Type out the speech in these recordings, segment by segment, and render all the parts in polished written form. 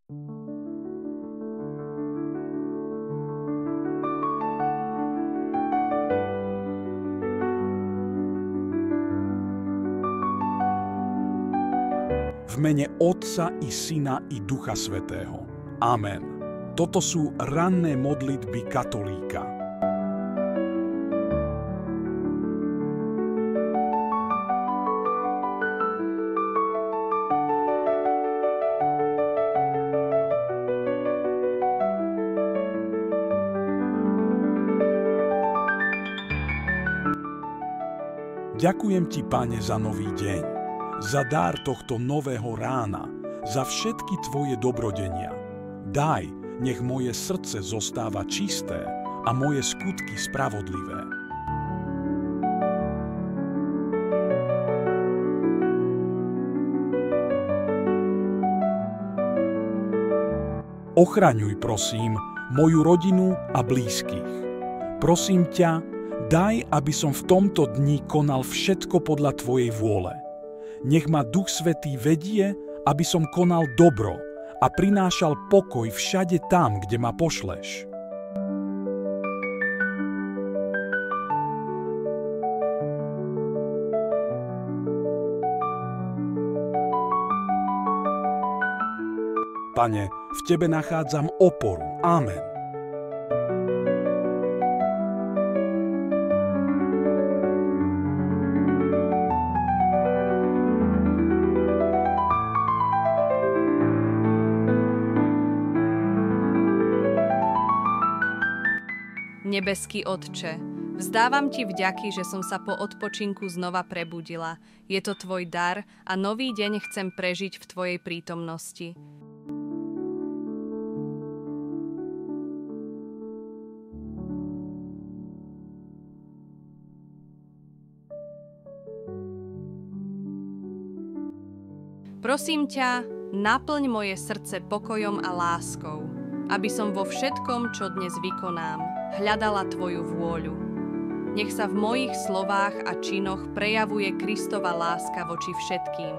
V mene Otca i Syna i Ducha Svätého. Amen. Toto sú ranné modlitby katolíka. Ďakujem ti, Pane, za nový deň, za dar tohto nového rána, za všetky tvoje dobrodenia. Daj, nech moje srdce zostáva čisté a moje skutky spravodlivé. Ochraňuj, prosím, moju rodinu a blízkych. Prosím ťa, daj, aby som v tomto dni konal všetko podľa tvojej vôle. Nech ma Duch Svätý vedie, aby som konal dobro a prinášal pokoj všade tam, kde ma pošleš. Pane, v tebe nachádzam oporu. Amen. Nebeský Otče, vzdávam ti vďaky, že som sa po odpočinku znova prebudila. Je to tvoj dar a nový deň chcem prežiť v tvojej prítomnosti. Prosím ťa, naplň moje srdce pokojom a láskou, aby som vo všetkom, čo dnes vykonám, hľadala tvoju vôľu. Nech sa v mojich slovách a činoch prejavuje Kristova láska voči všetkým.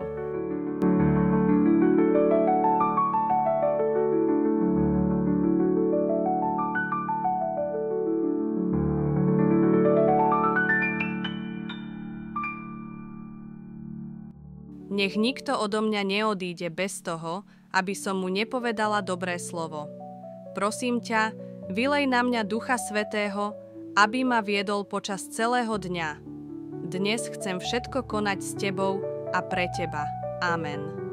Nech nikto odo mňa neodíde bez toho, aby som mu nepovedala dobré slovo. Prosím ťa, vylej na mňa Ducha Svätého, aby ma viedol počas celého dňa. Dnes chcem všetko konať s tebou a pre teba. Amen.